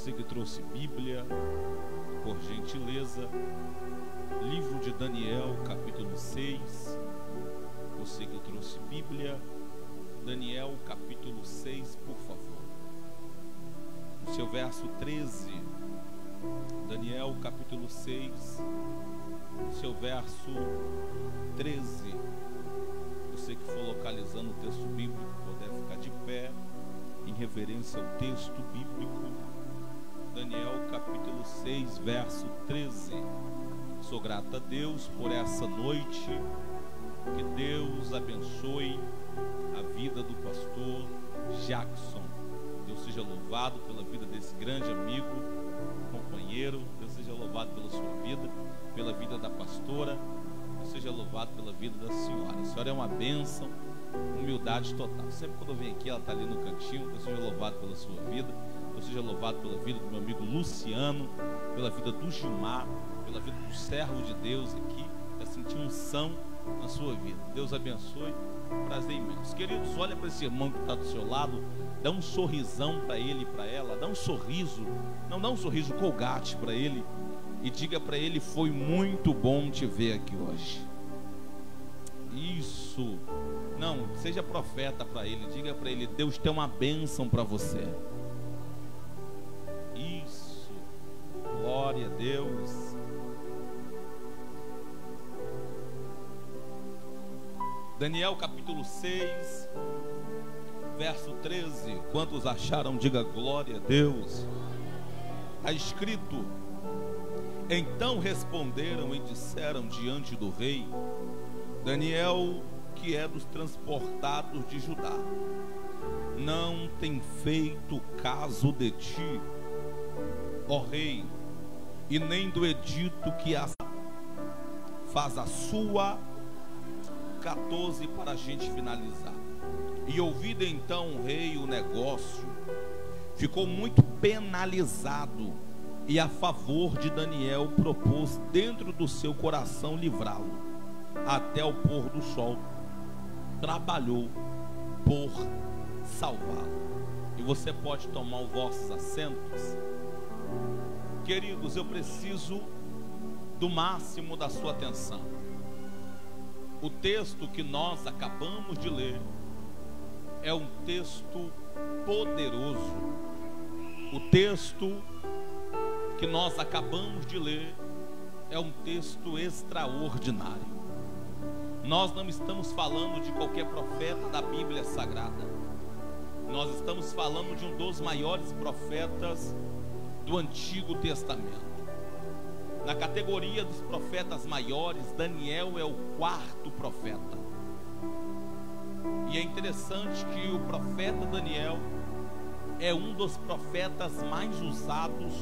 Você que trouxe Bíblia, por gentileza, livro de Daniel, capítulo 6. Você que trouxe Bíblia, Daniel, capítulo 6, por favor. No seu verso 13, Daniel, capítulo 6, no seu verso 13. Você que for localizando o texto bíblico, poder ficar de pé, em reverência ao texto bíblico. Daniel capítulo 6, verso 13. Sou grato a Deus por essa noite. Que Deus abençoe a vida do pastor Jackson. Deus seja louvado pela vida desse grande amigo, companheiro. Deus seja louvado pela sua vida, pela vida da pastora. Deus seja louvado pela vida da senhora. A senhora é uma bênção, humildade total. Sempre quando eu venho aqui, ela está ali no cantinho. Deus seja louvado pela sua vida. Deus seja louvado pela vida do meu amigo Luciano, pela vida do Gilmar, pela vida do servo de Deus aqui. Eu senti unção na sua vida. Deus abençoe. Prazer imenso. Queridos, olha para esse irmão que está do seu lado. Dá um sorrisão para ele e para ela. Dá um sorriso. Não, dá um sorriso Colgate para ele. E diga para ele: foi muito bom te ver aqui hoje. Isso. Não, seja profeta para ele. Diga para ele: Deus tem uma bênção para você. Isso. Glória a Deus. Daniel capítulo 6, verso 13. Quantos acharam? Diga glória a Deus. Está escrito: então responderam e disseram diante do rei: Daniel, que é dos transportados de Judá, não tem feito caso de ti, ó rei, e nem do edito que faz a sua 14 para a gente finalizar. E ouvido então o rei o negócio, ficou muito penalizado, e a favor de Daniel propôs dentro do seu coração livrá-lo até o pôr do sol. Trabalhou por salvá-lo. E você pode tomar os vossos assentos. Queridos, eu preciso do máximo da sua atenção. O texto que nós acabamos de ler é um texto poderoso. O texto que nós acabamos de ler é um texto extraordinário. Nós não estamos falando de qualquer profeta da Bíblia Sagrada. Nós estamos falando de um dos maiores profetas do Antigo Testamento. Na categoria dos profetas maiores, Daniel é o quarto profeta. E é interessante que o profeta Daniel é um dos profetas mais usados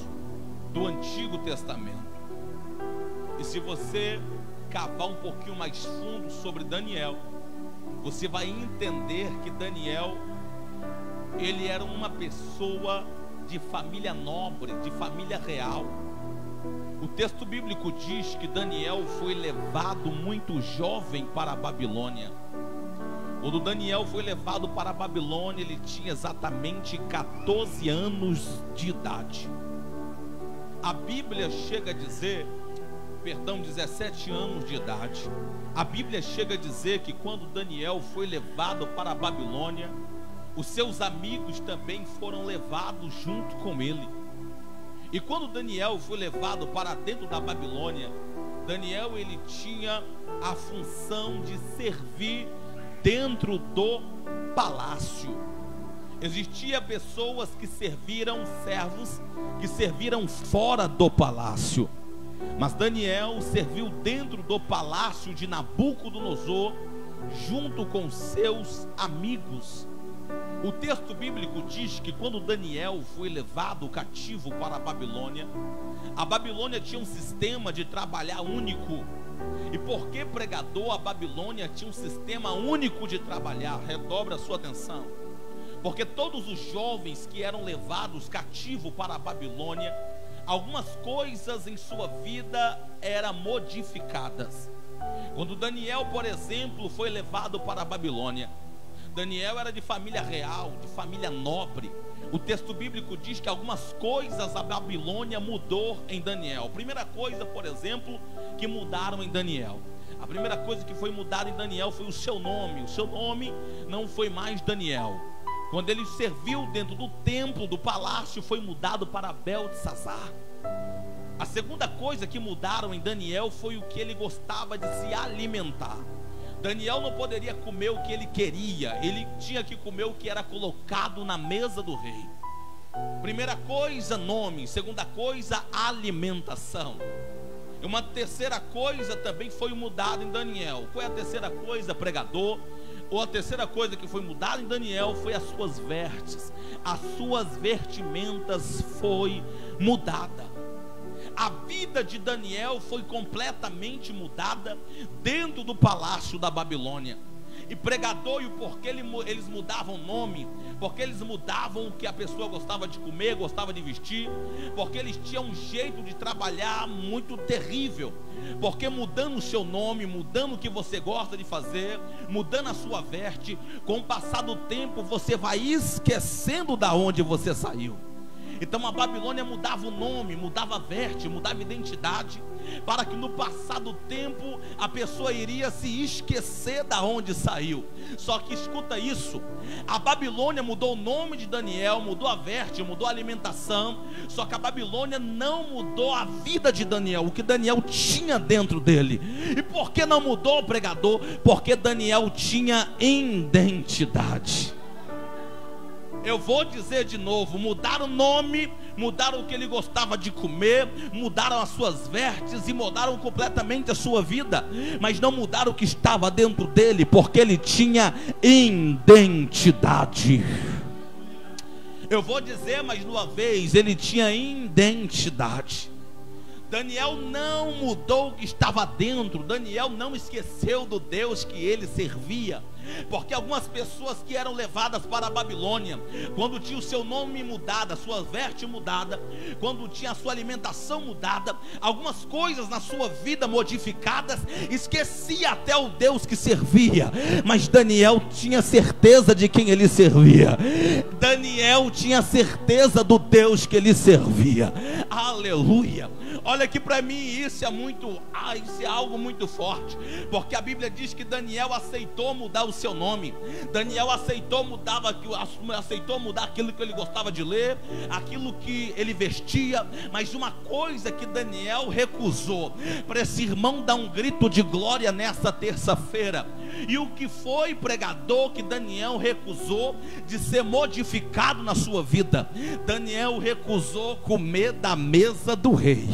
do Antigo Testamento. E se você cavar um pouquinho mais fundo sobre Daniel, você vai entender que Daniel, ele era uma pessoa de família nobre, de família real. O texto bíblico diz que Daniel foi levado muito jovem para a Babilônia. Quando Daniel foi levado para a Babilônia, ele tinha exatamente 14 anos de idade. A Bíblia chega a dizer, 17 anos de idade. A Bíblia chega a dizer que quando Daniel foi levado para a Babilônia, os seus amigos também foram levados junto com ele. E quando Daniel foi levado para dentro da Babilônia, Daniel ele tinha a função de servir dentro do palácio. Existiam pessoas que serviram, servos que serviram fora do palácio. Mas Daniel serviu dentro do palácio de Nabucodonosor, junto com seus amigos. O texto bíblico diz que quando Daniel foi levado cativo para a Babilônia tinha um sistema de trabalhar único. E porque pregador, a Babilônia tinha um sistema único de trabalhar. Redobra a sua atenção. Porque todos os jovens que eram levados cativo para a Babilônia, algumas coisas em sua vida eram modificadas. Quando Daniel, por exemplo, foi levado para a Babilônia, Daniel era de família real, de família nobre. O texto bíblico diz que algumas coisas a Babilônia mudou em Daniel. Primeira coisa, por exemplo, que mudaram em Daniel. A primeira coisa que foi mudada em Daniel foi o seu nome. O seu nome não foi mais Daniel. Quando ele serviu dentro do templo, do palácio, foi mudado para Beltesazar. A segunda coisa que mudaram em Daniel foi o que ele gostava de se alimentar. Daniel não poderia comer o que ele queria, ele tinha que comer o que era colocado na mesa do rei. Primeira coisa, nome. Segunda coisa, alimentação. E uma terceira coisa também foi mudada em Daniel. Qual é a terceira coisa, pregador? Ou a terceira coisa que foi mudada em Daniel foi as suas vestes. As suas vestimentas foi mudada. A vida de Daniel foi completamente mudada dentro do palácio da Babilônia. E pregador, e o porquê eles mudavam o nome, porque eles mudavam o que a pessoa gostava de comer, gostava de vestir, porque eles tinham um jeito de trabalhar muito terrível. Porque mudando o seu nome, mudando o que você gosta de fazer, mudando a sua veste, com o passar do tempo você vai esquecendo da onde você saiu. Então a Babilônia mudava o nome, mudava a veste, mudava a identidade, para que no passar do tempo a pessoa iria se esquecer da onde saiu. Só que escuta isso, a Babilônia mudou o nome de Daniel, mudou a veste, mudou a alimentação, só que a Babilônia não mudou a vida de Daniel, o que Daniel tinha dentro dele. E por que não mudou, pregador? Porque Daniel tinha identidade. Eu vou dizer de novo, mudaram o nome, mudaram o que ele gostava de comer, mudaram as suas vestes e mudaram completamente a sua vida, mas não mudaram o que estava dentro dele, porque ele tinha identidade. Eu vou dizer mais uma vez, ele tinha identidade. Daniel não mudou o que estava dentro, Daniel não esqueceu do Deus que ele servia. Porque algumas pessoas que eram levadas para a Babilônia, quando tinha o seu nome mudado, a sua veste mudada, quando tinha a sua alimentação mudada, algumas coisas na sua vida modificadas, esquecia até o Deus que servia. Mas Daniel tinha certeza de quem ele servia. Daniel tinha certeza do Deus que ele servia. Aleluia. Olha aqui para mim, isso é algo muito forte, porque a Bíblia diz que Daniel aceitou mudar o seu nome. Daniel aceitou mudar aquilo que ele gostava de ler, aquilo que ele vestia. Mas uma coisa que Daniel recusou, para esse irmão dar um grito de glória nessa terça-feira. E o que foi, pregador, que Daniel recusou de ser modificado na sua vida? Daniel recusou comer da mesa do rei.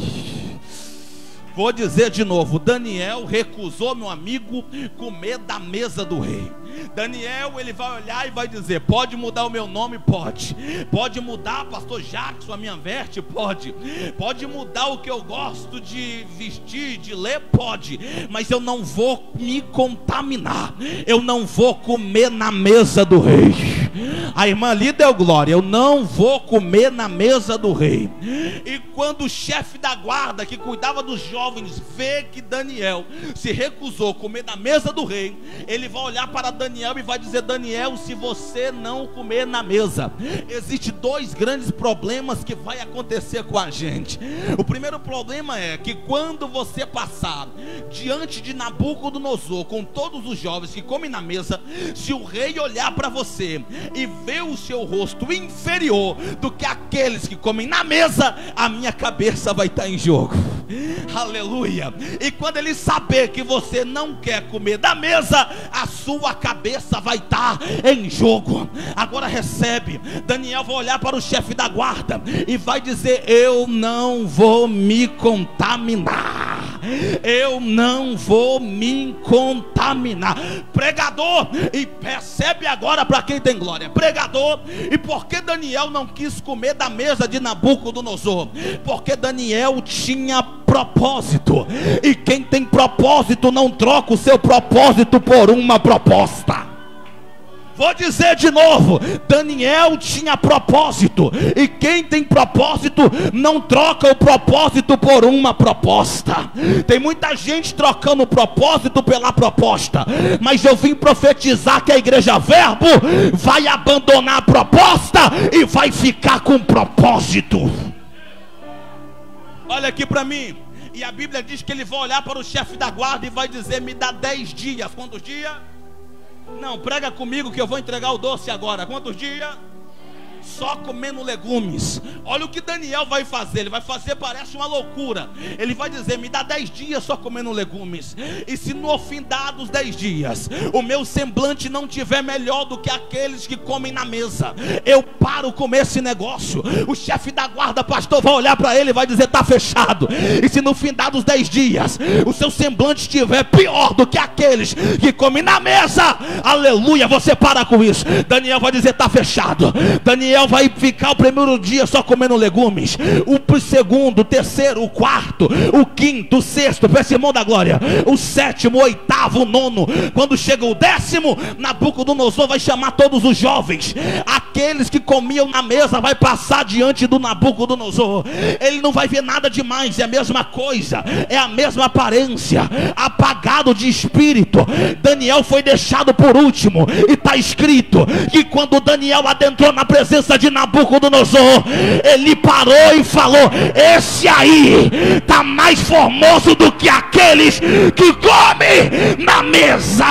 Vou dizer de novo, Daniel recusou, meu amigo, comer da mesa do rei. Daniel, ele vai olhar e vai dizer: pode mudar o meu nome? Pode. Pode mudar, pastor Jackson, a minha veste? Pode. Pode mudar o que eu gosto de vestir, de ler? Pode. Mas eu não vou me contaminar, eu não vou comer na mesa do rei. A irmã ali deu glória. Eu não vou comer na mesa do rei. E quando o chefe da guarda que cuidava dos jovens vê que Daniel se recusou a comer na mesa do rei, ele vai olhar para Daniel e vai dizer: Daniel, se você não comer na mesa, existe dois grandes problemas que vai acontecer com a gente. O primeiro problema é que quando você passar diante de Nabucodonosor com todos os jovens que comem na mesa, se o rei olhar para você e ver o seu rosto inferior do que aqueles que comem na mesa, a minha cabeça vai estar em jogo. Aleluia. E quando ele saber que você não quer comer da mesa, a sua cabeça vai estar em jogo. Agora recebe. Daniel vai olhar para o chefe da guarda e vai dizer: eu não vou me contaminar, eu não vou me contaminar. Pregador, e percebe agora para quem tem glória, pregador, e por que Daniel não quis comer da mesa de Nabucodonosor? Porque Daniel tinha propósito, e quem tem propósito não troca o seu propósito por uma proposta. Vou dizer de novo, Daniel tinha propósito, e quem tem propósito não troca o propósito por uma proposta. Tem muita gente trocando o propósito pela proposta, mas eu vim profetizar que a igreja Verbo vai abandonar a proposta e vai ficar com propósito. Olha aqui para mim, e a Bíblia diz que ele vai olhar para o chefe da guarda e vai dizer: me dá 10 dias. Quantos dias? Não, prega comigo que eu vou entregar o doce agora. Quantos dias? Só comendo legumes. Olha o que Daniel vai fazer. Ele vai fazer, parece uma loucura. Ele vai dizer: me dá 10 dias só comendo legumes. E se no fim dos 10 dias o meu semblante não tiver melhor do que aqueles que comem na mesa, eu paro com esse negócio. O chefe da guarda, pastor, vai olhar para ele e vai dizer: está fechado. E se no fim dos 10 dias o seu semblante estiver pior do que aqueles que comem na mesa, aleluia, você para com isso. Daniel vai dizer: está fechado. Daniel vai ficar o primeiro dia só comendo legumes, o segundo, o terceiro, o quarto, o quinto, o sexto, para esse irmão da glória, o sétimo, o oitavo, o nono. Quando chega o 10º, Nabucodonosor vai chamar todos os jovens, aqueles que comiam na mesa, vai passar diante do Nabucodonosor. Ele não vai ver nada demais, é a mesma coisa, é a mesma aparência, apagado de espírito. Daniel foi deixado por último, e está escrito que quando Daniel adentrou na presença de Nabucodonosor, ele parou e falou: esse aí está mais formoso do que aqueles que comem na mesa.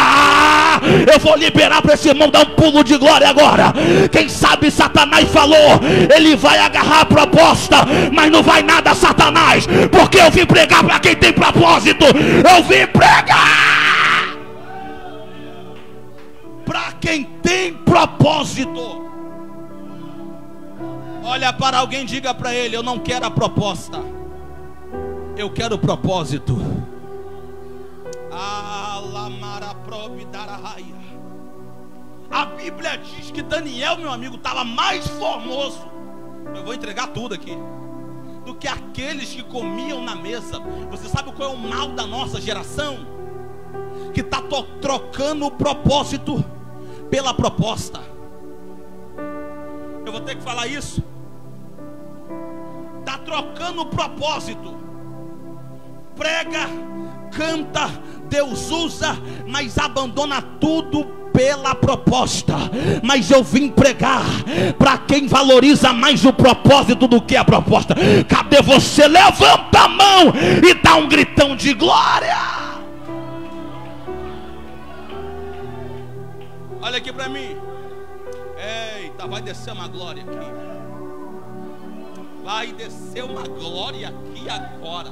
Eu vou liberar para esse irmão dar um pulo de glória agora. Quem sabe Satanás falou, ele vai agarrar a proposta, mas não vai nada, Satanás, porque eu vim pregar para quem tem propósito. Eu vim pregar para quem tem propósito. Olha para alguém, diga para ele: eu não quero a proposta, eu quero o propósito. A Bíblia diz que Daniel, meu amigo, estava mais formoso, eu vou entregar tudo aqui, do que aqueles que comiam na mesa. Você sabe qual é o mal da nossa geração? Que está trocando o propósito pela proposta. Eu vou ter que falar isso. Está trocando o propósito. Prega, canta, Deus usa, mas abandona tudo pela proposta. Mas eu vim pregar para quem valoriza mais o propósito do que a proposta. Cadê você? Levanta a mão e dá um gritão de glória. Olha aqui para mim. Eita, vai descer uma glória aqui. Vai descer uma glória aqui agora.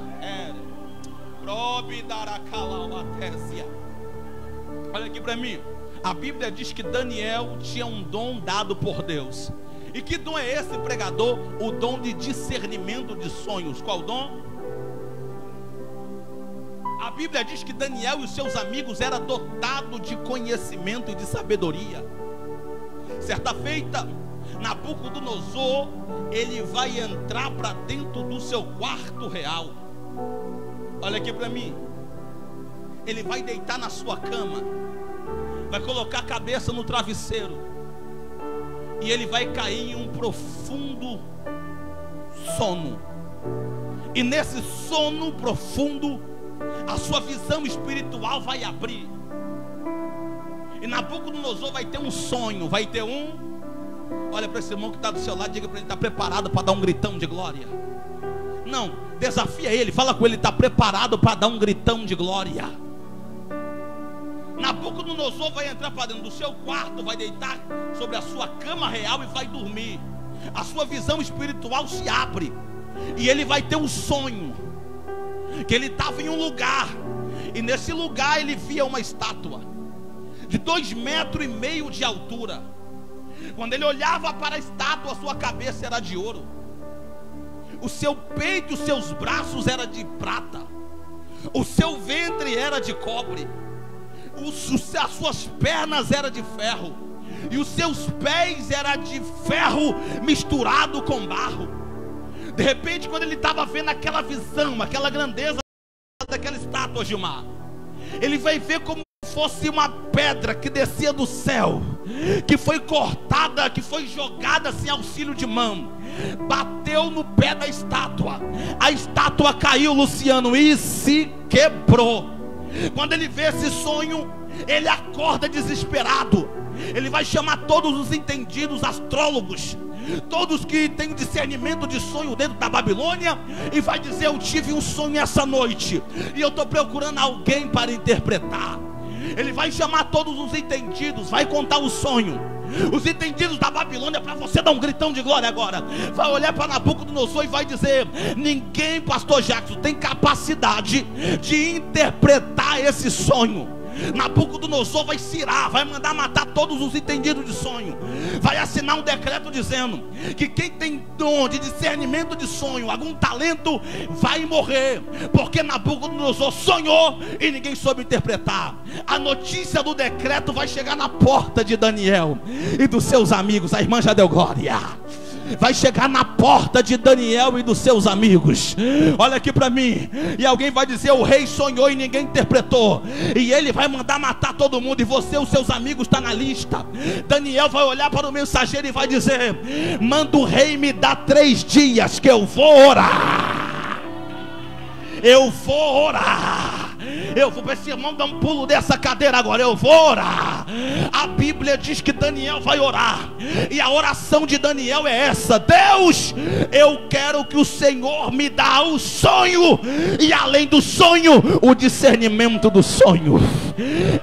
Olha aqui para mim. A Bíblia diz que Daniel tinha um dom dado por Deus. E que dom é esse, pregador? O dom de discernimento de sonhos. Qual dom? A Bíblia diz que Daniel e os seus amigos eram dotados de conhecimento e de sabedoria. Certa feita, Nabucodonosor, ele vai entrar para dentro do seu quarto real. Olha aqui para mim. Ele vai deitar na sua cama, vai colocar a cabeça no travesseiro, e ele vai cair em um profundo sono. E nesse sono profundo, a sua visão espiritual vai abrir. E Nabucodonosor vai ter um sonho, vai ter um... Olha para esse irmão que está do seu lado, diga para ele: está preparado para dar um gritão de glória? Não, desafia ele, fala com ele: está preparado para dar um gritão de glória? Nabucodonosor vai entrar para dentro do seu quarto, vai deitar sobre a sua cama real e vai dormir. A sua visão espiritual se abre, e ele vai ter um sonho, que ele estava em um lugar, e nesse lugar ele via uma estátua de 2,5 metros de altura. Quando ele olhava para a estátua, a sua cabeça era de ouro, o seu peito e os seus braços eram de prata, o seu ventre era de cobre, as suas pernas eram de ferro, e os seus pés eram de ferro misturado com barro. De repente, quando ele estava vendo aquela visão, aquela grandeza daquela estátua, Gilmar, ele vai ver como fosse uma pedra que descia do céu, que foi cortada, que foi jogada sem auxílio de mão, bateu no pé da estátua, a estátua caiu, Luciano, e se quebrou. Quando ele vê esse sonho, ele acorda desesperado. Ele vai chamar todos os entendidos, astrólogos, todos que têm discernimento de sonho dentro da Babilônia, e vai dizer: eu tive um sonho essa noite e eu estou procurando alguém para interpretar. Ele vai chamar todos os entendidos, vai contar o sonho. Os entendidos da Babilônia, para você dar um gritão de glória agora, vai olhar para Nabucodonosor e vai dizer: ninguém, pastor Jackson, tem capacidade de interpretar esse sonho. Nabucodonosor vai se irar, vai mandar matar todos os entendidos de sonho, vai assinar um decreto dizendo que quem tem dom de discernimento de sonho, algum talento, vai morrer, porque Nabucodonosor sonhou e ninguém soube interpretar. A notícia do decreto vai chegar na porta de Daniel e dos seus amigos. A irmã já deu glória. Vai chegar na porta de Daniel e dos seus amigos. Olha aqui para mim. E alguém vai dizer: o rei sonhou e ninguém interpretou, e ele vai mandar matar todo mundo, e você, os seus amigos, está na lista. Daniel vai olhar para o mensageiro e vai dizer: manda o rei me dar 3 dias que eu vou orar. Eu vou orar. Eu vou para esse irmão dar um pulo dessa cadeira agora. Eu vou orar. A Bíblia diz que Daniel vai orar, e a oração de Daniel é essa: Deus, eu quero que o Senhor me dá o sonho, e além do sonho, o discernimento do sonho.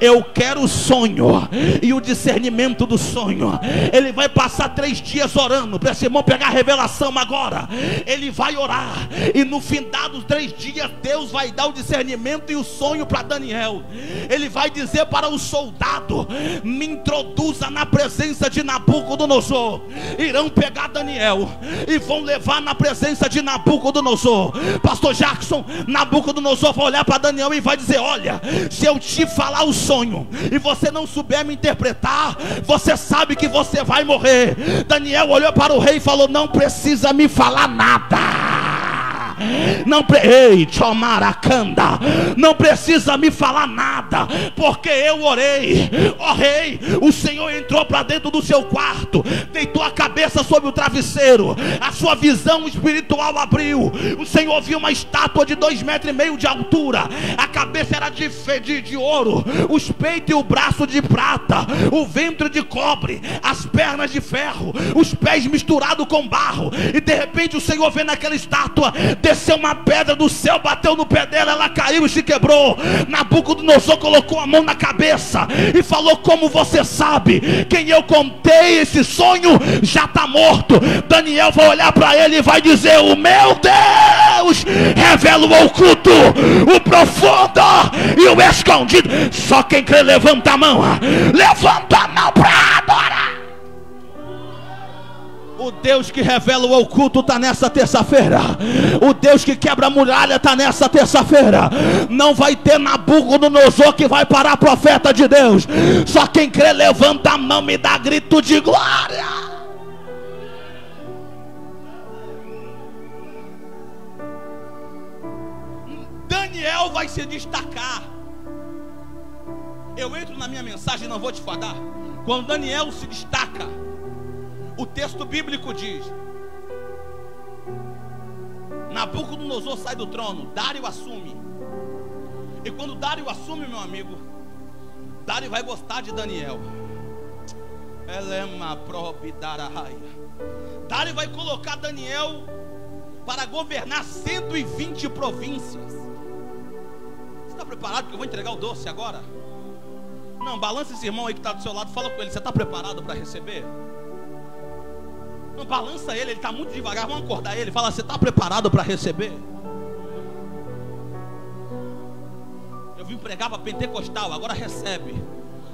Eu quero o sonho e o discernimento do sonho. Ele vai passar 3 dias orando, para esse irmão pegar a revelação agora. Ele vai orar, e no findar dos 3 dias, Deus vai dar o discernimento e o sonho para Daniel. Ele vai dizer para o soldado: me introduza na presença de Nabucodonosor. Irão pegar Daniel e vão levar na presença de Nabucodonosor. Pastor Jackson, Nabucodonosor vai olhar para Daniel e vai dizer: olha, se eu te falar o sonho e você não souber me interpretar, você sabe que você vai morrer. Daniel olhou para o rei e falou: não precisa me falar nada. Não precisa me falar nada, porque eu orei. Ó rei, o Senhor entrou para dentro do seu quarto, deitou a cabeça sobre o travesseiro, a sua visão espiritual abriu. O Senhor viu uma estátua de 2,5 metros de altura. A cabeça era de ouro, os peitos e o braço de prata, o ventre de cobre, as pernas de ferro, os pés misturados com barro. E de repente o Senhor vê naquela estátua, desceu uma pedra do céu, bateu no pé dela, ela caiu e se quebrou. Nabucodonosor colocou a mão na cabeça e falou: como você sabe? Quem eu contei esse sonho já está morto. Daniel vai olhar para ele e vai dizer: o meu Deus revela o oculto, o profundo e o escondido. Só quem crê levanta a mão. Levanta a mão para adorar. O Deus que revela o oculto está nessa terça-feira. O Deus que quebra a muralha está nessa terça-feira. Não vai ter Nabucodonosor que vai parar profeta de Deus. Só quem crê levanta a mão e dá grito de glória. Daniel vai se destacar. Eu entro na minha mensagem e não vou te fadar. Quando Daniel se destaca, o texto bíblico diz: Nabucodonosor sai do trono, Dário assume. E quando Dário assume, meu amigo, Dário vai gostar de Daniel. Dário vai colocar Daniel para governar 120 províncias. Você está preparado que eu vou entregar o doce agora? Não, balança esse irmão aí que está do seu lado, fala com ele: você está preparado para receber? Não, balança ele está muito devagar, vamos acordar ele. Fala: você está preparado para receber? Eu vim pregar para pentecostal, agora recebe.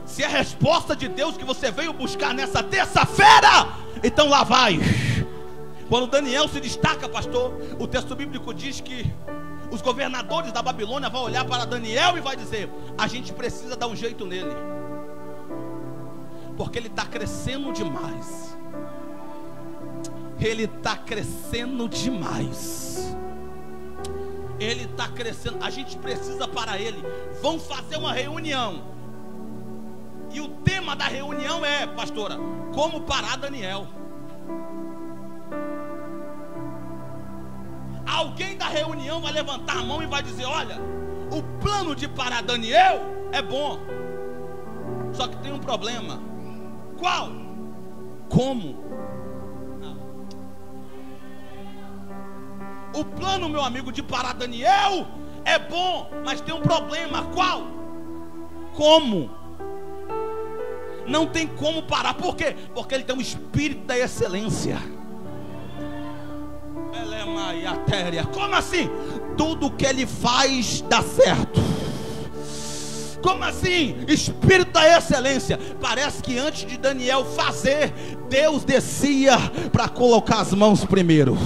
Se é a resposta de Deus que você veio buscar nessa terça-feira, então lá vai. Quando Daniel se destaca, pastor, o texto bíblico diz que os governadores da Babilônia vão olhar para Daniel e vai dizer: a gente precisa dar um jeito nele, porque ele está crescendo demais. Ele está crescendo demais. Ele está crescendo. A gente precisa para ele. Vão fazer uma reunião. E o tema da reunião é, pastora, como parar Daniel. Alguém da reunião vai levantar a mão e vai dizer: olha, o plano de parar Daniel é bom, só que tem um problema. Qual? Como? O plano, meu amigo, de parar Daniel é bom, mas tem um problema. Qual? Como? Não tem como parar. Por quê? Porque ele tem um espírito da excelência. Como assim? Tudo que ele faz dá certo. Como assim? Espírito da excelência. Parece que antes de Daniel fazer, Deus descia para colocar as mãos primeiro.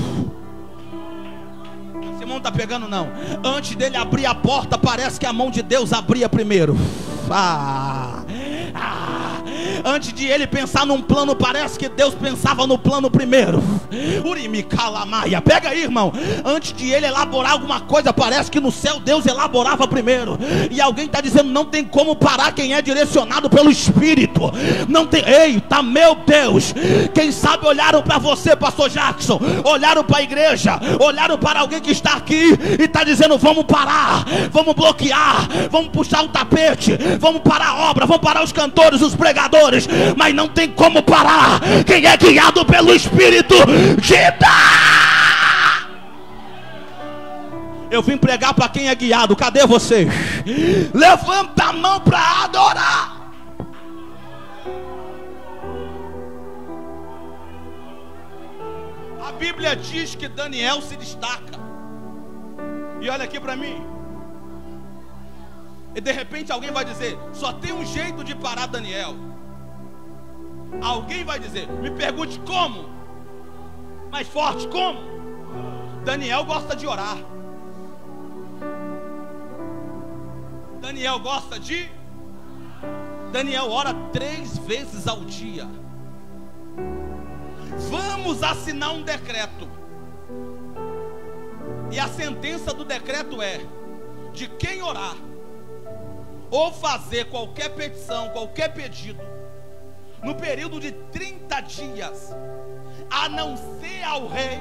Esse irmão não está pegando não. Antes dele abrir a porta, parece que a mão de Deus abria primeiro. Antes de ele pensar num plano, parece que Deus pensava no plano primeiro. Urimi calamaia. Pega aí, irmão. Antes de ele elaborar alguma coisa, parece que no céu Deus elaborava primeiro. E alguém está dizendo: não tem como parar quem é direcionado pelo Espírito. Não tem. Eita, meu Deus. Quem sabe olharam para você, pastor Jackson, olharam para a igreja, olharam para alguém que está aqui e está dizendo: vamos parar, vamos bloquear, vamos puxar o tapete, vamos parar a obra, vamos parar os cantores, os pregadores. Mas não tem como parar quem é guiado pelo Espírito de Deus. Eu vim pregar para quem é guiado. Cadê vocês? Levanta a mão para adorar. A Bíblia diz que Daniel se destaca. E olha aqui para mim. E de repente alguém vai dizer: só tem um jeito de parar Daniel. Alguém vai dizer: me pergunte como. Mais forte, como? Daniel gosta de orar. Daniel gosta de... Daniel ora 3 vezes ao dia. Vamos assinar um decreto. E a sentença do decreto é: de quem orar ou fazer qualquer petição, qualquer pedido, no período de 30 dias, a não ser ao rei,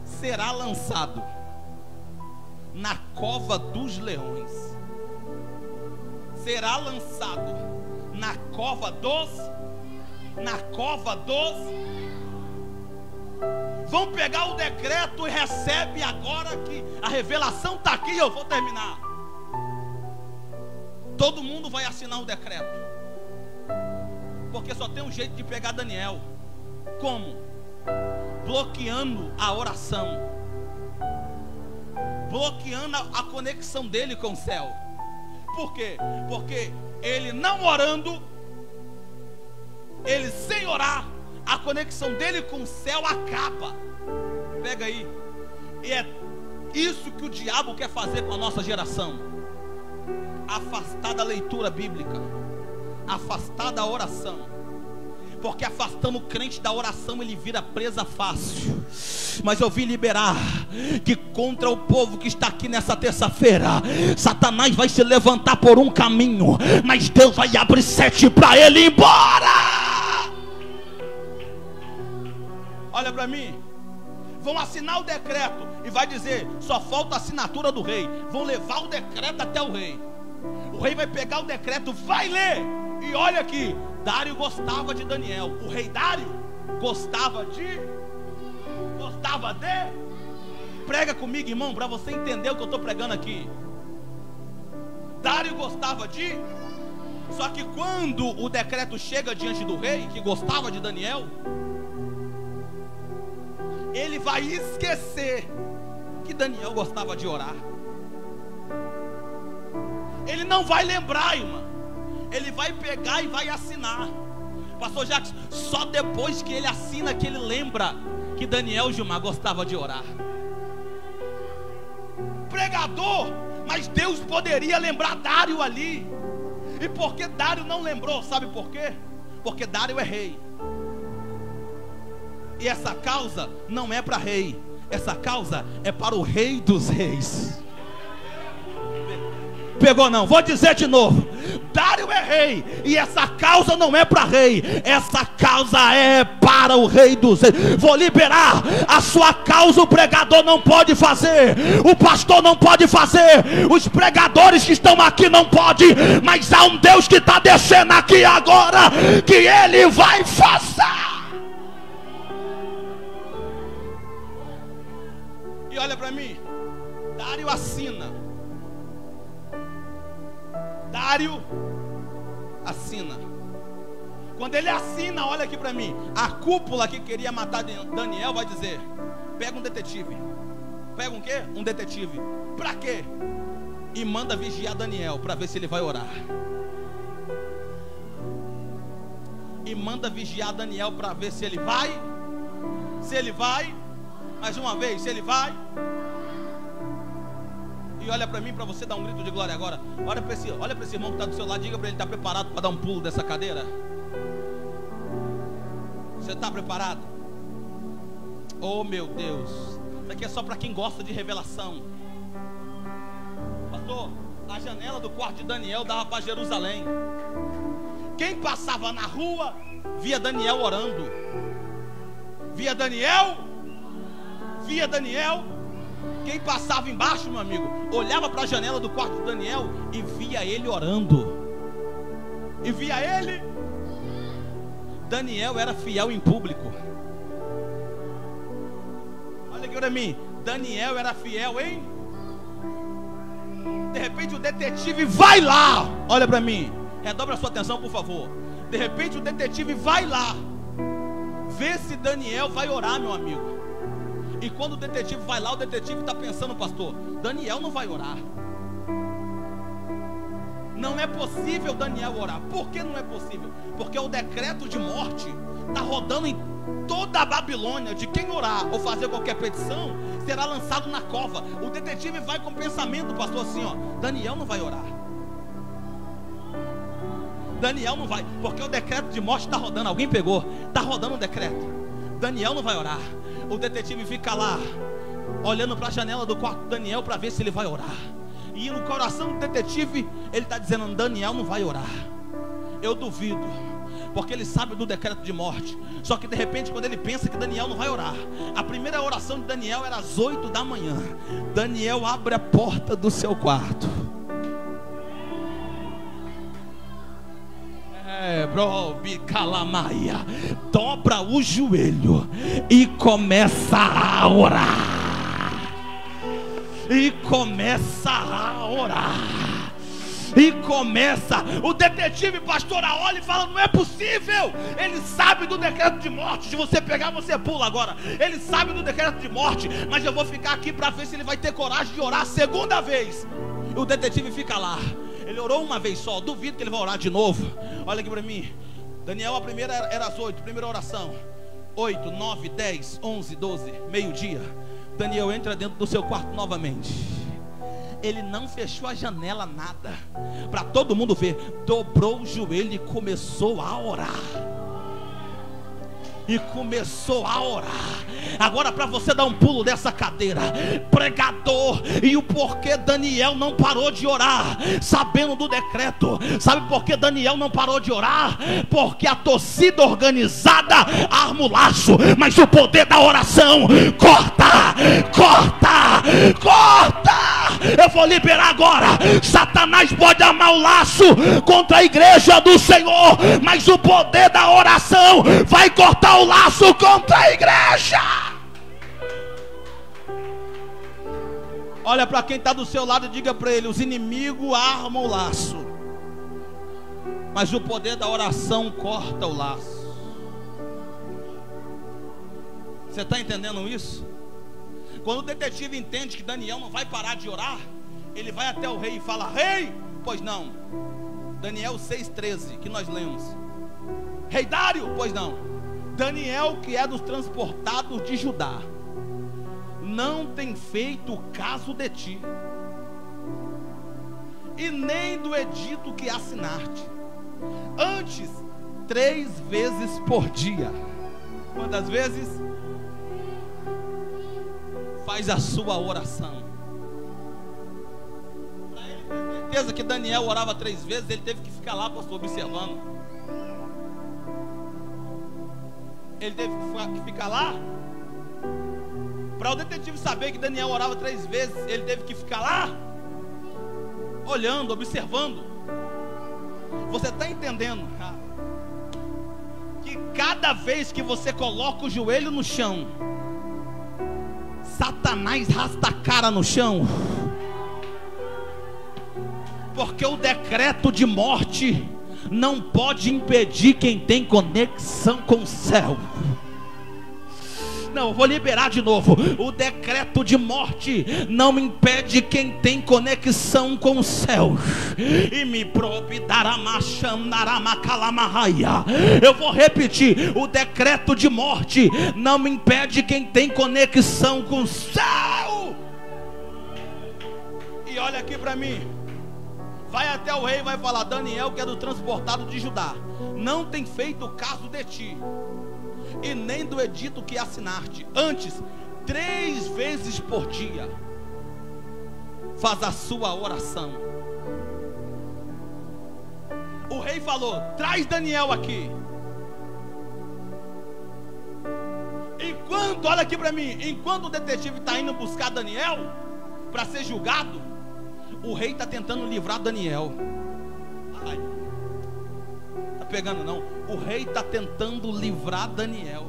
será lançado na cova dos leões. Será lançado na cova dos... Vão pegar o decreto e recebe agora que a revelação está aqui. Eu vou terminar. Todo mundo vai assinar o decreto. Porque só tem um jeito de pegar Daniel. Como? Bloqueando a oração, bloqueando a conexão dele com o céu. Por quê? Porque ele não orando, ele sem orar, a conexão dele com o céu acaba. Pega aí. E é isso que o diabo quer fazer com a nossa geração: afastar da leitura bíblica, afastar da oração. Porque afastando o crente da oração, ele vira presa fácil. Mas eu vim liberar que contra o povo que está aqui nessa terça-feira, Satanás vai se levantar por um caminho, mas Deus vai abrir 7 para ele ir embora. Olha para mim. Vão assinar o decreto e vai dizer: só falta a assinatura do rei. Vão levar o decreto até o rei. O rei vai pegar o decreto, vai ler. E olha aqui, Dário gostava de Daniel. O rei Dário gostava de... Prega comigo, irmão, para você entender o que eu estou pregando aqui. Dário gostava de... Só que quando o decreto chega diante do rei, que gostava de Daniel, ele vai esquecer que Daniel gostava de orar. Ele não vai lembrar, irmão. Ele vai pegar e vai assinar. Pastor Jackson, só depois que ele assina que ele lembra que Daniel Gilmar gostava de orar. Pregador, mas Deus poderia lembrar Dário ali. E por que Dário não lembrou? Sabe por quê? Porque Dário é rei. E essa causa não é para rei, essa causa é para o Rei dos Reis. pegou não, vou dizer de novo. Dário é rei, e essa causa não é para rei, essa causa é para o rei dos reis. Vou liberar a sua causa. O pregador não pode fazer, o pastor não pode fazer, os pregadores que estão aqui não podem, mas há um Deus que está descendo aqui agora, que Ele vai fazer. E olha para mim, Dário assina. Dário assina. Quando ele assina, olha aqui para mim, a cúpula que queria matar Daniel vai dizer: pega um detetive. Pega um quê? Um detetive. Para quê? E manda vigiar Daniel para ver se ele vai orar. E manda vigiar Daniel para ver se ele vai. Se ele vai. Mais uma vez, se ele vai. E olha para mim, para você dar um grito de glória agora. Olha para esse irmão que está do seu lado. Diga para ele: está preparado para dar um pulo dessa cadeira? Você está preparado? Oh meu Deus, isso aqui é só para quem gosta de revelação. Pastor, a janela do quarto de Daniel dava para Jerusalém. Quem passava na rua via Daniel orando. Via Daniel. Quem passava embaixo, meu amigo, olhava para a janela do quarto de Daniel e via ele orando. E via ele. Daniel era fiel em público. Olha aqui para mim, Daniel era fiel em. De repente o detetive vai lá. Olha para mim, redobra a sua atenção, por favor. De repente o detetive vai lá, vê se Daniel vai orar, meu amigo. E quando o detetive vai lá, o detetive está pensando: pastor, Daniel não vai orar. Não é possível Daniel orar. Por que não é possível? Porque o decreto de morte está rodando em toda a Babilônia. De quem orar ou fazer qualquer petição será lançado na cova. O detetive vai com o pensamento, pastor, assim, ó: Daniel não vai orar. Daniel não vai, porque o decreto de morte está rodando. Alguém pegou? Está rodando um decreto. Daniel não vai orar. O detetive fica lá, olhando para a janela do quarto de Daniel para ver se ele vai orar. E no coração do detetive, ele está dizendo: Daniel não vai orar. Eu duvido, porque ele sabe do decreto de morte. Só que de repente, quando ele pensa que Daniel não vai orar, a primeira oração de Daniel era às 8 da manhã. Daniel abre a porta do seu quarto. Dobra o joelho e começa a orar. E começa a orar. E começa. O detetive, pastor, olha e fala: não é possível. Ele sabe do decreto de morte. Se você pegar, você pula agora. Ele sabe do decreto de morte, mas eu vou ficar aqui para ver se ele vai ter coragem de orar a segunda vez. E o detetive fica lá. Ele orou uma vez só, duvido que ele vai orar de novo. Olha aqui para mim. Daniel, a primeira era às 8, primeira oração. 8, 9, 10, 11, 12, meio-dia. Daniel entra dentro do seu quarto novamente. Ele não fechou a janela, nada, para todo mundo ver. Dobrou o joelho e começou a orar. E começou a orar. Agora, para você dar um pulo dessa cadeira, pregador, e o porquê Daniel não parou de orar, sabendo do decreto. Sabe por que Daniel não parou de orar? Porque a torcida organizada arma o laço, mas o poder da oração corta, corta, corta. Eu vou liberar agora. Satanás pode armar o laço contra a igreja do Senhor, mas o poder da oração vai cortar o laço contra a igreja. Olha para quem está do seu lado e diga para ele: os inimigos armam o laço, mas o poder da oração corta o laço. Você está entendendo isso? Quando o detetive entende que Daniel não vai parar de orar, ele vai até o rei e fala: rei, pois não. Daniel 6,13, que nós lemos. Rei Dário, pois não. Daniel, que é dos transportados de Judá, não tem feito caso de ti, e nem do edito que assinaste. Antes, 3 vezes por dia. Quantas vezes? Faz a sua oração. Para ele certeza que Daniel orava 3 vezes, ele teve que ficar lá, pastor, observando. Ele teve que ficar lá. Para o detetive saber que Daniel orava 3 vezes, ele teve que ficar lá, olhando, observando. Você está entendendo? Que cada vez que você coloca o joelho no chão, Satanás raspa a cara no chão. Porque o decreto de morte não pode impedir quem tem conexão com o céu. Não, eu vou liberar de novo. O decreto de morte não impede quem tem conexão com o céu. E me eu vou repetir. O decreto de morte não impede quem tem conexão com o céu. E olha aqui para mim. Vai até o rei e vai falar: Daniel, que é do transportado de Judá, não tem feito caso de ti e nem do edito que assinaste. Antes, 3 vezes por dia faz a sua oração. O rei falou: traz Daniel aqui. Enquanto, olha aqui para mim, enquanto o detetive está indo buscar Daniel para ser julgado, o rei está tentando livrar Daniel. Ai, tá pegando não? O rei está tentando livrar Daniel.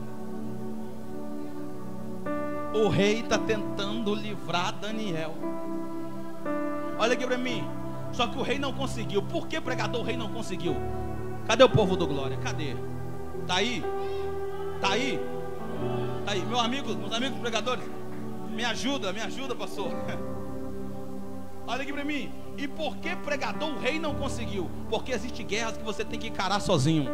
O rei está tentando livrar Daniel. Olha aqui para mim. Só que o rei não conseguiu. Por que, pregador, o rei não conseguiu? Cadê o povo do glória? Cadê? Tá aí? Tá aí? Tá aí. Meus amigos pregadores, me ajuda, pastor. Olha aqui para mim. E por que, pregador, o rei não conseguiu? Porque existem guerras que você tem que encarar sozinho.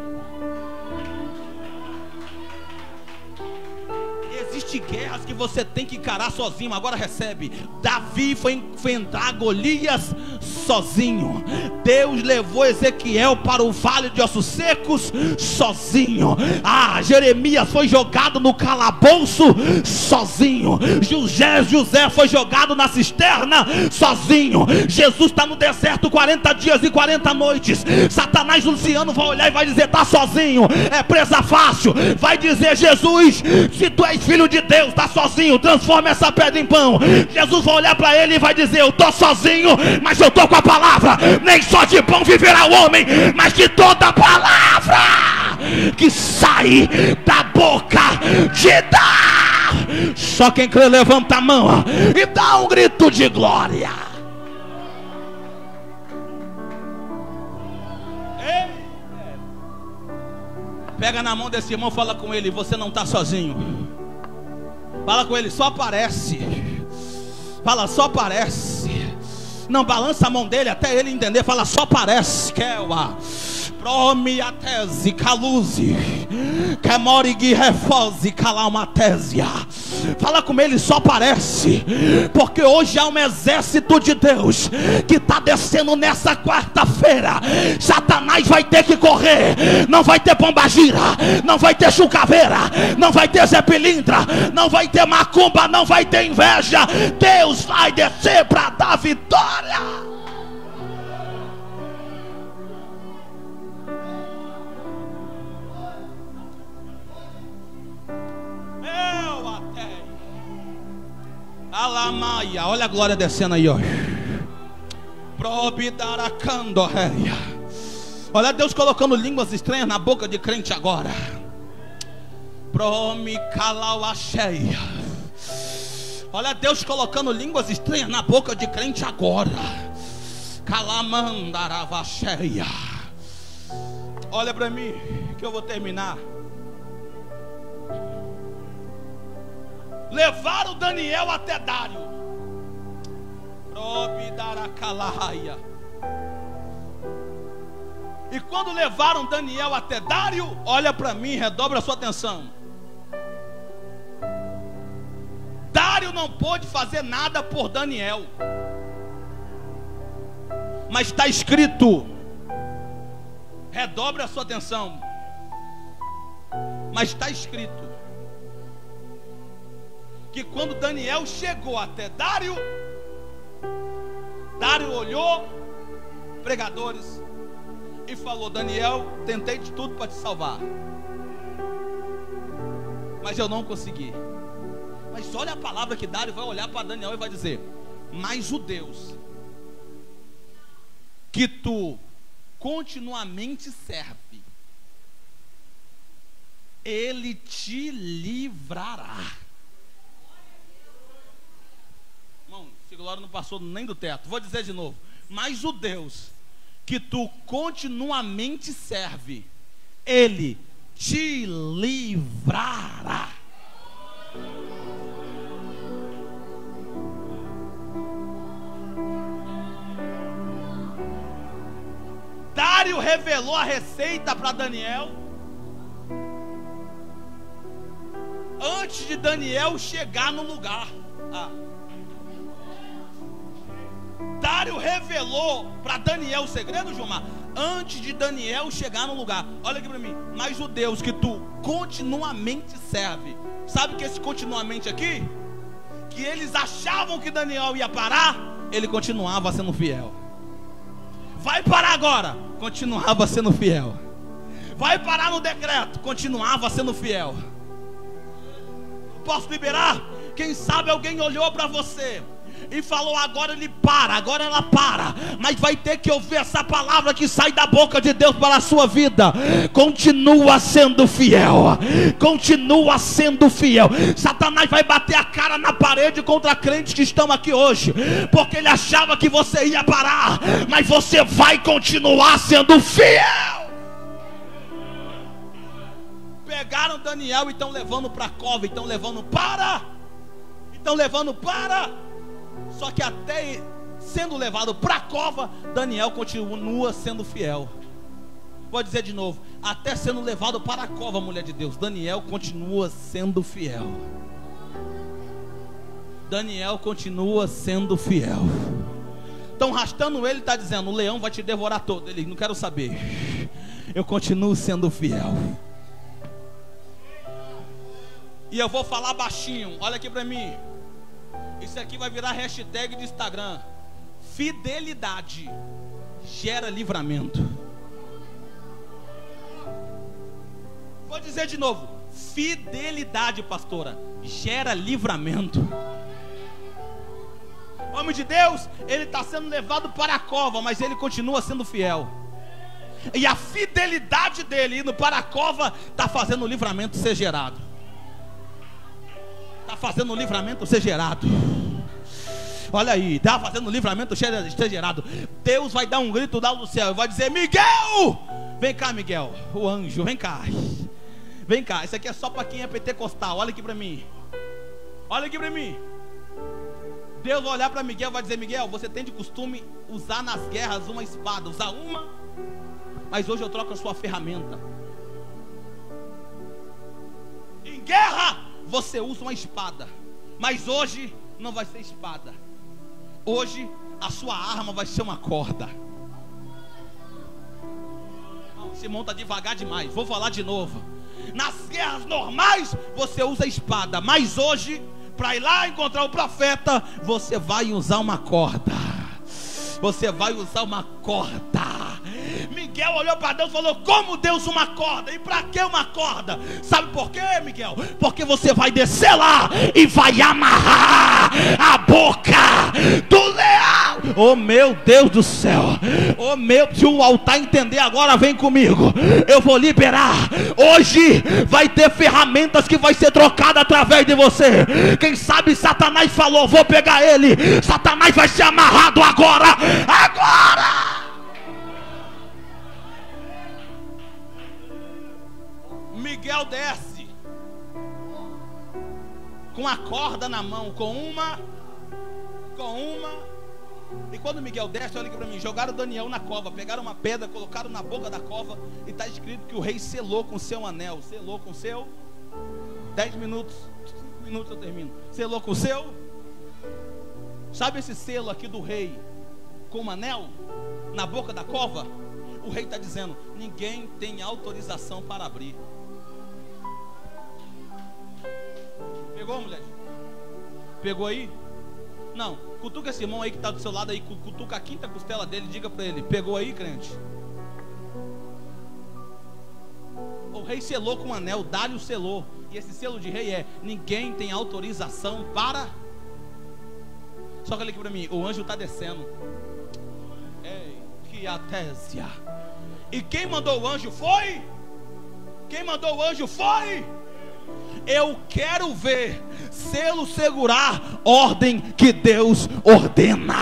Existem guerras que você tem que encarar sozinho. Agora recebe. Davi foi enfrentar Golias sozinho. Deus levou Ezequiel para o vale de ossos secos sozinho. Jeremias foi jogado no calabouço sozinho. José foi jogado na cisterna sozinho. Jesus está no deserto 40 dias e 40 noites. Satanás Luciano vai olhar e vai dizer: está sozinho, é presa fácil. Vai dizer: Jesus, se tu és filho de Deus, está sozinho, transforma essa pedra em pão. Jesus vai olhar para ele e vai dizer: eu estou sozinho, mas eu estou com a palavra. Nem só de pão viverá o homem, mas de toda palavra que sai da boca de Deus. Só quem crê levanta a mão e dá um grito de glória. Pega na mão desse irmão, fala com ele: você não está sozinho. Fala com ele: só parece. Fala: só parece. Não, balança a mão dele até ele entender. Fala: só parece. Kewa Promiatese Caluzi Camorigui Refose Calamatésia. Fala com ele: só parece. Porque hoje há um exército de Deus que está descendo nessa quarta-feira. Satanás vai ter que correr. Não vai ter pombagira, não vai ter chucaveira, não vai ter Zé Pilintra, não vai ter macumba, não vai ter inveja. Deus vai descer para dar vitória. Alamaia, olha a glória descendo aí, ó. Olha Deus colocando línguas estranhas na boca de crente agora. Olha Deus colocando línguas estranhas na boca de crente agora. Calamandaravacheia. Olha para mim que eu vou terminar. Levaram Daniel até Dário. E quando levaram Daniel até Dário, olha para mim, redobra a sua atenção. Dário não pôde fazer nada por Daniel, mas está escrito, redobra a sua atenção, mas está escrito que quando Daniel chegou até Dário, Dário olhou pregadores, e falou: Daniel, tentei de tudo para te salvar, mas eu não consegui. Mas olha a palavra que Dário vai olhar para Daniel e vai dizer: mas o Deus que tu continuamente serve, Ele te livrará. Irmão, esse glória não passou nem do teto. Vou dizer de novo: mas o Deus que tu continuamente serve, Ele te livrará. Dário revelou a receita para Daniel antes de Daniel chegar no lugar. Dário revelou para Daniel o segredo, Gilmar, antes de Daniel chegar no lugar. Olha aqui para mim: mas o Deus que tu continuamente serve. Sabe que esse continuamente aqui, que eles achavam que Daniel ia parar, ele continuava sendo fiel. Vai parar agora, continuava sendo fiel. Vai parar no decreto, continuava sendo fiel. Posso liberar? Quem sabe alguém olhou para você e falou: agora ele para, agora ela para. Mas vai ter que ouvir essa palavra que sai da boca de Deus para a sua vida: continua sendo fiel, continua sendo fiel. Satanás vai bater a cara na parede contra crentes que estão aqui hoje, porque ele achava que você ia parar, mas você vai continuar sendo fiel. Pegaram Daniel e estão levando para a cova, estão levando para. Só que até sendo levado para a cova, Daniel continua sendo fiel. Vou dizer de novo: até sendo levado para a cova, mulher de Deus, Daniel continua sendo fiel. Daniel continua sendo fiel. Estão arrastando ele, está dizendo: o leão vai te devorar todo. Ele: não quero saber, eu continuo sendo fiel. E eu vou falar baixinho, olha aqui para mim. Isso aqui vai virar hashtag de Instagram: fidelidade gera livramento. Vou dizer de novo: fidelidade, pastora, gera livramento. Homem de Deus, ele está sendo levado para a cova, mas ele continua sendo fiel. E a fidelidade dele indo para a cova está fazendo o livramento ser gerado. Está fazendo o livramento ser gerado. Olha aí, está fazendo o livramento ser gerado. Deus vai dar um grito lá do céu e vai dizer: Miguel, vem cá, Miguel, o anjo, vem cá. Vem cá, isso aqui é só para quem é pentecostal. Olha aqui para mim. Olha aqui para mim. Deus vai olhar para Miguel e vai dizer: Miguel, você tem de costume usar nas guerras uma espada, usar uma, mas hoje eu troco a sua ferramenta. Em guerra você usa uma espada, mas hoje não vai ser espada. Hoje a sua arma vai ser uma corda. Simão está devagar demais, vou falar de novo. Nas guerras normais você usa a espada, mas hoje, para ir lá encontrar o profeta, você vai usar uma corda. Você vai usar uma corda. Miguel olhou para Deus e falou: como Deus, uma corda? E para que uma corda? Sabe por quê, Miguel? Porque você vai descer lá e vai amarrar a boca do leão. Oh meu Deus do céu. Oh meu, se o altar entender agora, vem comigo. Eu vou liberar. Hoje vai ter ferramentas que vai ser trocada através de você. Quem sabe Satanás falou: vou pegar ele. Satanás vai ser amarrado agora. Agora. Miguel desce com a corda na mão, com uma. E quando Miguel desce, olha aqui para mim, jogaram Daniel na cova, pegaram uma pedra, colocaram na boca da cova, e está escrito que o rei selou com seu anel. Selou com seu 10 minutos, 5 minutos eu termino. Selou com seu. Sabe esse selo aqui do rei com um anel na boca da cova? O rei está dizendo: ninguém tem autorização para abrir. Pegou, mulher? Pegou aí? Não, cutuca esse irmão aí que está do seu lado aí, cutuca a quinta costela dele, diga para ele: pegou aí, crente? O rei selou com um anel, Dário selou. E esse selo de rei é: ninguém tem autorização para. Só que olha aqui para mim, o anjo está descendo. Ei, que atésia. E quem mandou o anjo foi? Quem mandou o anjo foi? Eu quero ver selo segurar ordem que Deus ordena.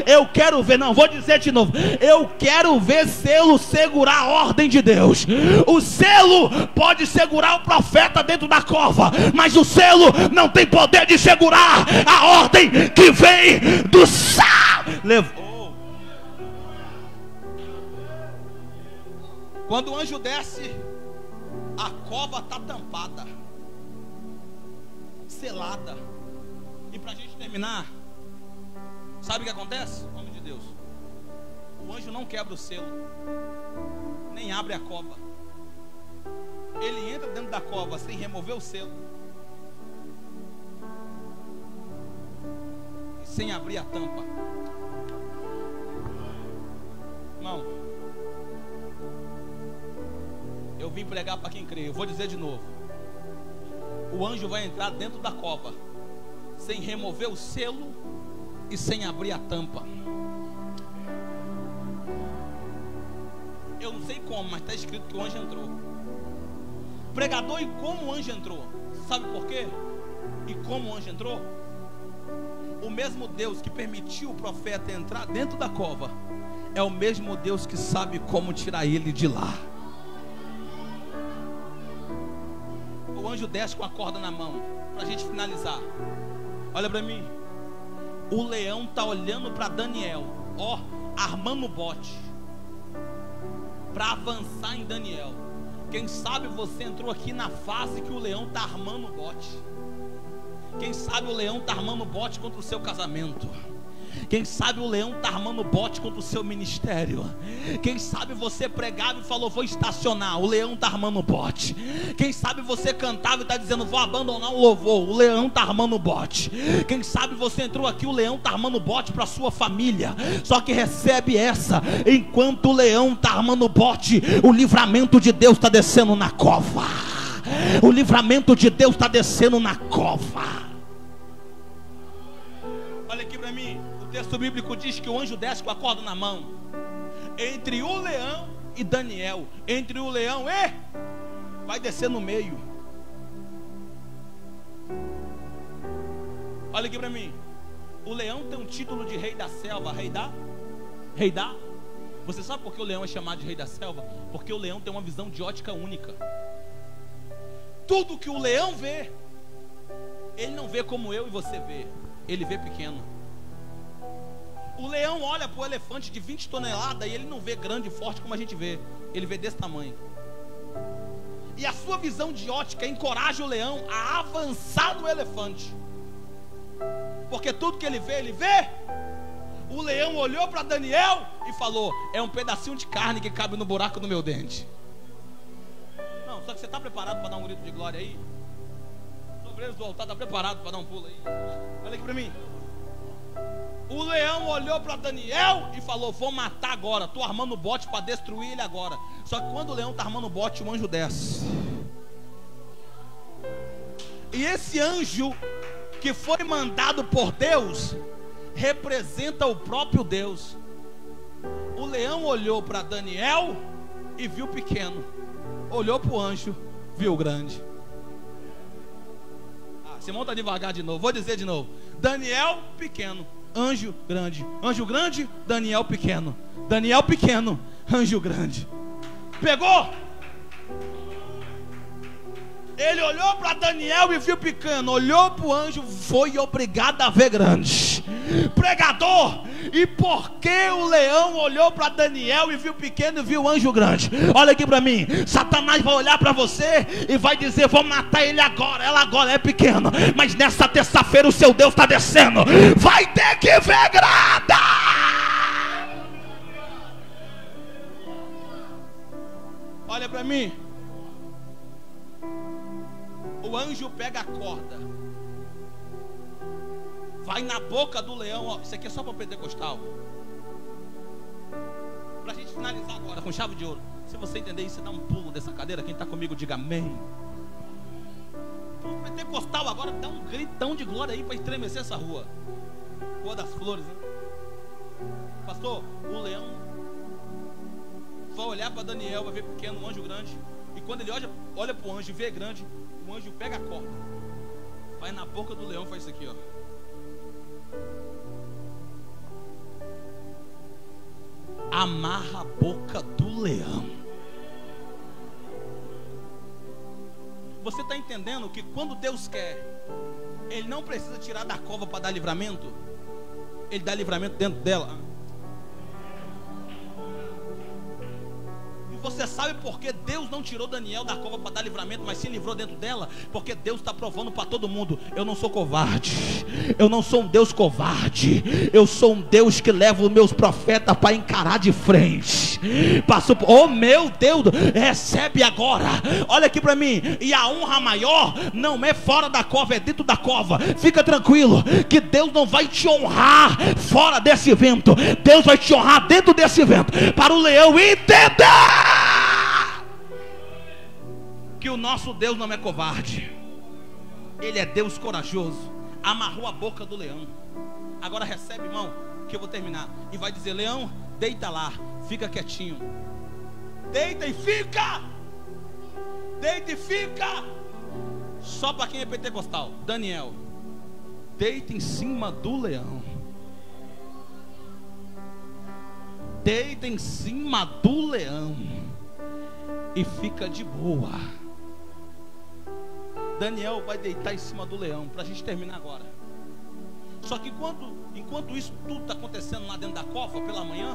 Eu quero ver, não, vou dizer de novo. Eu quero ver selo segurar a ordem de Deus. O selo pode segurar o profeta dentro da cova, mas o selo não tem poder de segurar a ordem que vem do céu. Levou. Quando o anjo desce, a cova está tampada, selada. E para a gente terminar, sabe o que acontece? Em nome de Deus, o anjo não quebra o selo, nem abre a cova. Ele entra dentro da cova sem remover o selo e sem abrir a tampa. Irmão, eu vim pregar para quem crê. Eu vou dizer de novo: o anjo vai entrar dentro da cova sem remover o selo e sem abrir a tampa. Eu não sei como, mas está escrito que o anjo entrou. Pregador, e como o anjo entrou? Sabe por quê? E como o anjo entrou? O mesmo Deus que permitiu o profeta entrar dentro da cova é o mesmo Deus que sabe como tirar ele de lá. O anjo desce com a corda na mão. Para a gente finalizar, olha para mim. O leão está olhando para Daniel, ó, armando o bote para avançar em Daniel. Quem sabe você entrou aqui na fase que o leão está armando o bote. Quem sabe o leão está armando o bote contra o seu casamento. Quem sabe o leão está armando bote contra o seu ministério. Quem sabe você pregava e falou: vou estacionar, o leão está armando bote. Quem sabe você cantava e está dizendo: vou abandonar o louvor, o leão está armando bote. Quem sabe você entrou aqui, o leão está armando bote para a sua família. Só que recebe essa: enquanto o leão está armando bote, o livramento de Deus está descendo na cova. O livramento de Deus está descendo na cova. Olha aqui para mim. O texto bíblico diz que o anjo desce com a corda na mão. Entre o leão e Daniel. Entre o leão e... vai descer no meio. Olha aqui para mim. O leão tem um título de rei da selva. Rei da... Você sabe por que o leão é chamado de rei da selva? Porque o leão tem uma visão de ótica única. Tudo que o leão vê, ele não vê como eu e você vê. Ele vê pequeno. O leão olha para o elefante de 20 toneladas e ele não vê grande e forte como a gente vê. Ele vê desse tamanho. E a sua visão de ótica encoraja o leão a avançar no elefante. Porque tudo que ele vê. O leão olhou para Daniel e falou: é um pedacinho de carne que cabe no buraco do meu dente. Não, só que você está preparado para dar um grito de glória aí? Os obreiros do altar estão preparados para dar um pulo aí? Olha aqui para mim. O leão olhou para Daniel e falou: vou matar agora, estou armando o bote para destruir ele agora. Só que quando o leão está armando o bote, o anjo desce. E esse anjo que foi mandado por Deus representa o próprio Deus. O leão olhou para Daniel e viu pequeno. Olhou para o anjo, viu grande. Simão está devagar de novo, vou dizer de novo. Daniel pequeno, anjo grande. Anjo grande, Daniel pequeno. Daniel pequeno, anjo grande. Pegou? Ele olhou para Daniel e viu pequeno. Olhou para o anjo, foi obrigado a ver grande. Pregador, e por que o leão olhou para Daniel e viu pequeno e viu anjo grande? Olha aqui para mim. Satanás vai olhar para você e vai dizer: vou matar ele agora. Ela agora é pequena, mas nessa terça-feira o seu Deus está descendo. Vai ter que ver grada. Olha para mim. O anjo pega a corda vai na boca do leão. Ó, isso aqui é só para pentecostal. Para a gente finalizar agora com chave de ouro. Se você entender isso, você dá um pulo dessa cadeira. Quem está comigo, diga amém. O pentecostal agora dá um gritão de glória aí para estremecer essa rua. Rua das Flores, hein? Pastor, o leão vai olhar para Daniel, vai ver pequeno, um anjo grande. E quando ele olha para o anjo e vê grande, o anjo pega a corda, vai na boca do leão e faz isso aqui, ó. Amarra a boca do leão. Você está entendendo que quando Deus quer, Ele não precisa tirar da cova para dar livramento. Ele dá livramento dentro dela. Você sabe por que Deus não tirou Daniel da cova para dar livramento, mas se livrou dentro dela? Porque Deus está provando para todo mundo: eu não sou covarde, eu não sou um Deus covarde, eu sou um Deus que leva os meus profetas para encarar de frente. Passou, oh meu Deus, recebe agora, olha aqui para mim. E a honra maior não é fora da cova, é dentro da cova. Fica tranquilo, que Deus não vai te honrar fora desse evento, Deus vai te honrar dentro desse evento. Para o leão entender que o nosso Deus não é covarde, Ele é Deus corajoso. Amarrou a boca do leão. Agora recebe, irmão, que eu vou terminar. E vai dizer: leão, deita lá, fica quietinho. Deita e fica. Deita e fica. Só para quem é pentecostal. Daniel, deita em cima do leão. Deita em cima do leão e fica de boa. Daniel vai deitar em cima do leão, para a gente terminar agora. Só que enquanto isso tudo está acontecendo lá dentro da cova, pela manhã,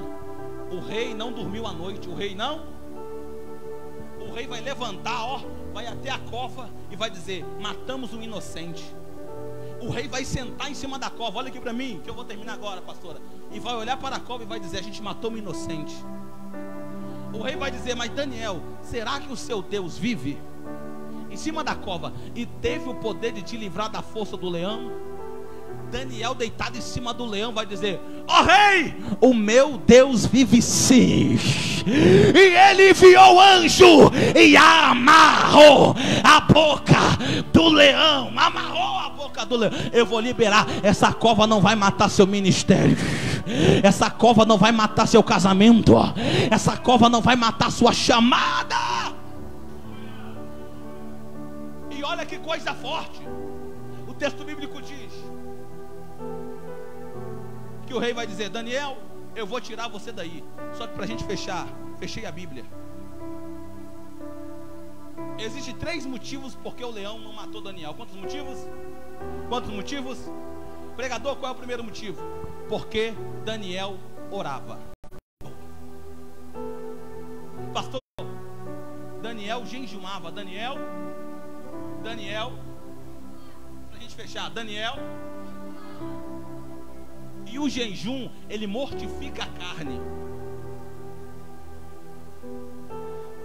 o rei não dormiu à noite. O rei vai levantar, ó, vai até a cova e vai dizer: matamos um inocente. O rei vai sentar em cima da cova. Olha aqui para mim, que eu vou terminar agora, pastora. E vai olhar para a cova e vai dizer: a gente matou um inocente. O rei vai dizer: mas Daniel, será que o seu Deus vive? Em cima da cova, e teve o poder de te livrar da força do leão? Daniel, deitado em cima do leão, vai dizer: ó rei, o meu Deus vive sim. E ele enviou o anjo e amarrou a boca do leão. Amarrou a boca do leão. Eu vou liberar. Essa cova não vai matar seu ministério. Essa cova não vai matar seu casamento. Essa cova não vai matar sua chamada. E olha que coisa forte. O texto bíblico diz que o rei vai dizer: Daniel, eu vou tirar você daí. Só que para a gente fechar, fechei a Bíblia. Existem 3 motivos porque o leão não matou Daniel. Quantos motivos? Quantos motivos? Pregador, qual é o primeiro motivo? Porque Daniel orava. Pastor, Daniel jejuava. Daniel, para a gente fechar, Daniel. E o jejum, ele mortifica a carne.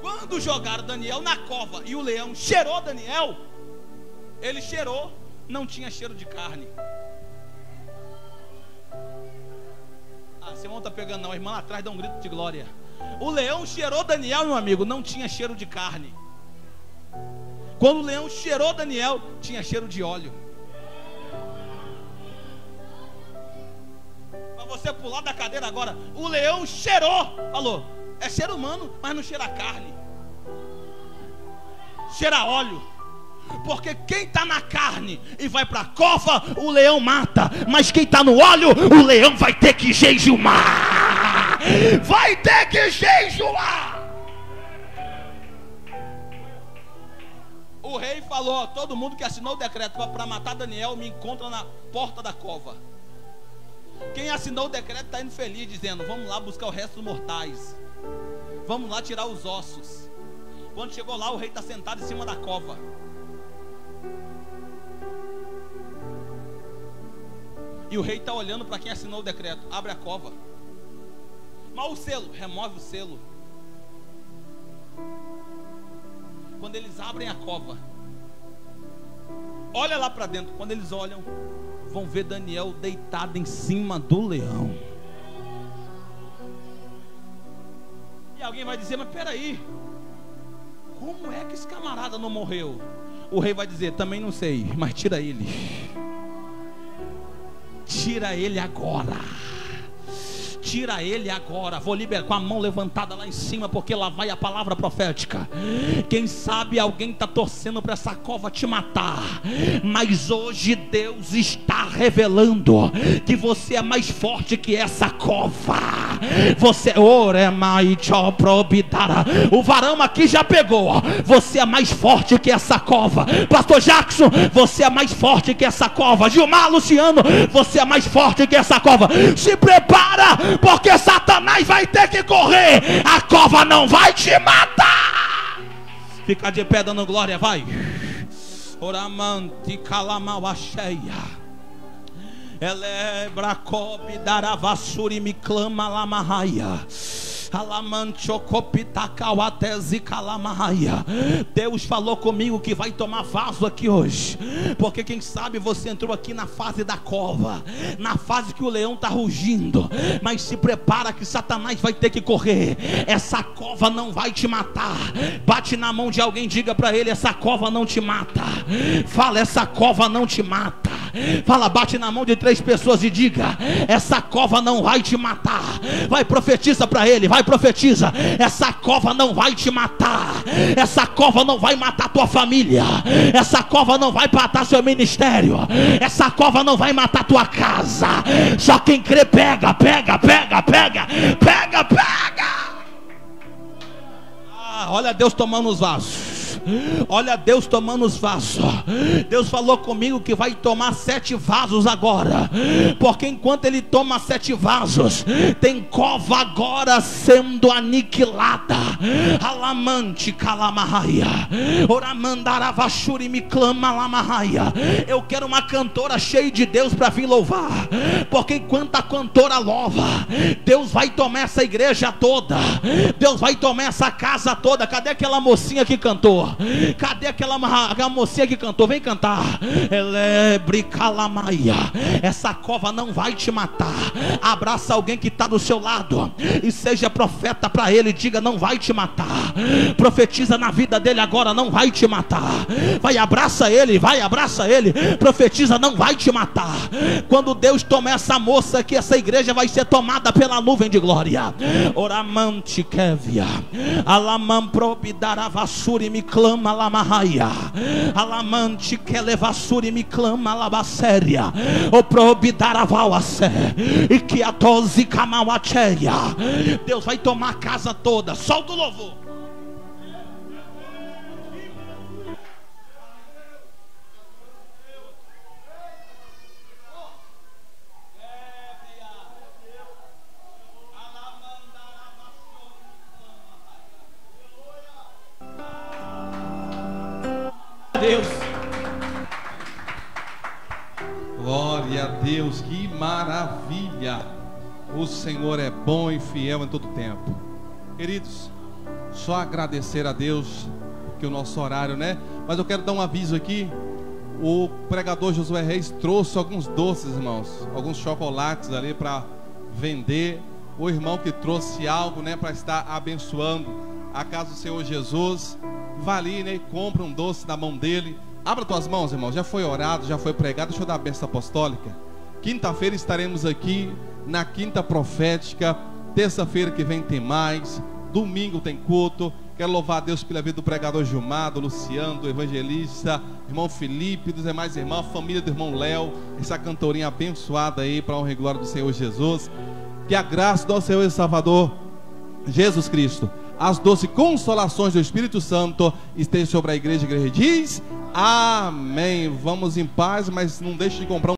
Quando jogaram Daniel na cova e o leão cheirou Daniel, ele cheirou, não tinha cheiro de carne. Ah, você não está pegando não, a irmã lá atrás dá um grito de glória. O leão cheirou Daniel, meu amigo, não tinha cheiro de carne. Quando o leão cheirou Daniel, tinha cheiro de óleo. Para você pular da cadeira agora, o leão cheirou, falou: é ser humano, mas não cheira carne, cheira óleo. Porque quem está na carne e vai para a cova, o leão mata. Mas quem está no óleo, o leão vai ter que jejuar. Vai ter que jejuar. O rei falou: todo mundo que assinou o decreto para matar Daniel me encontra na porta da cova. Quem assinou o decreto está indo feliz, dizendo: vamos lá buscar o resto dos mortais, vamos lá tirar os ossos. Quando chegou lá, o rei está sentado em cima da cova. E o rei está olhando para quem assinou o decreto. Abre a cova. Mas o selo, remove o selo. Quando eles abrem a cova, olha lá para dentro. Quando eles olham, vão ver Daniel deitado em cima do leão. E alguém vai dizer: mas peraí, como é que esse camarada não morreu? O rei vai dizer: também não sei, mas tira ele. Tira ele agora. Tira ele agora. Vou liberar com a mão levantada lá em cima, porque lá vai a palavra profética. Quem sabe alguém está torcendo para essa cova te matar, mas hoje Deus está revelando que você é mais forte que essa cova. Você, o varão aqui já pegou. Você é mais forte que essa cova. Pastor Jackson, você é mais forte que essa cova. Gilmar, Luciano, você é mais forte que essa cova. Se prepara, porque Satanás vai ter que correr. A cova não vai te matar. Fica de pé dando glória, vai. Oramante calamauacheia. Elebra cobe daravassuri me clama lamarraia. Deus falou comigo que vai tomar vaso aqui hoje, porque quem sabe você entrou aqui na fase da cova, na fase que o leão está rugindo, mas se prepara que Satanás vai ter que correr. Essa cova não vai te matar. Bate na mão de alguém, diga para ele: essa cova não te mata. Fala: essa cova não te mata. Fala, bate na mão de 3 pessoas e diga: essa cova não vai te matar. Vai, profetiza para ele, vai, profetiza: essa cova não vai te matar. Essa cova não vai matar tua família. Essa cova não vai matar seu ministério. Essa cova não vai matar tua casa. Só quem crê pega, pega, pega, pega, pega, pega. Olha Deus tomando os vasos. Olha Deus tomando os vasos. Deus falou comigo que vai tomar 7 vasos agora, porque enquanto ele toma 7 vasos, tem cova agora sendo aniquilada. Alamante calamarraia. Oramandaravachuri me clama lamarraia. Eu quero uma cantora cheia de Deus para vir louvar, porque enquanto a cantora louva, Deus vai tomar essa igreja toda. Deus vai tomar essa casa toda. Cadê aquela mocinha que cantou? Cadê aquela mocinha que cantou? Vem cantar. Elebre calamaia. Essa cova não vai te matar. Abraça alguém que está do seu lado e seja profeta para ele. Diga: não vai te matar. Profetiza na vida dele agora: não vai te matar. Vai, abraça ele, vai, abraça ele. Profetiza: não vai te matar. Quando Deus tomar essa moça aqui, essa igreja vai ser tomada pela nuvem de glória. Oramante kevia. Alamam probidaravassuri me clama lamarraia. Alamante que levassuri me clama labasséria. O probidaravauassé. E que a tozi camauacheia. Deus vai tomar a casa toda. Solta o louvor. Deus, glória a Deus, que maravilha. O Senhor é bom e fiel em todo tempo. Queridos, só agradecer a Deus, que o nosso horário, né? Mas eu quero dar um aviso aqui. O pregador Josué Reis trouxe alguns doces, irmãos, alguns chocolates ali para vender. O irmão que trouxe algo, né, para estar abençoando a casa do Senhor Jesus, vá ali, né, e compra um doce na mão dele. Abra tuas mãos, irmão. Já foi orado, já foi pregado. Deixa eu dar a bênção apostólica. Quinta-feira estaremos aqui na quinta profética. Terça-feira que vem tem mais. Domingo tem culto. Quero louvar a Deus pela vida do pregador Gilmar, do Luciano, do evangelista, irmão Felipe, dos demais irmãos, a família do irmão Léo. Essa cantorinha abençoada aí, para a honra e glória do Senhor Jesus. Que a graça do nosso Senhor e Salvador Jesus Cristo, as doces consolações do Espírito Santo estejam sobre a igreja. A igreja diz amém. Vamos em paz, mas não deixe de comprar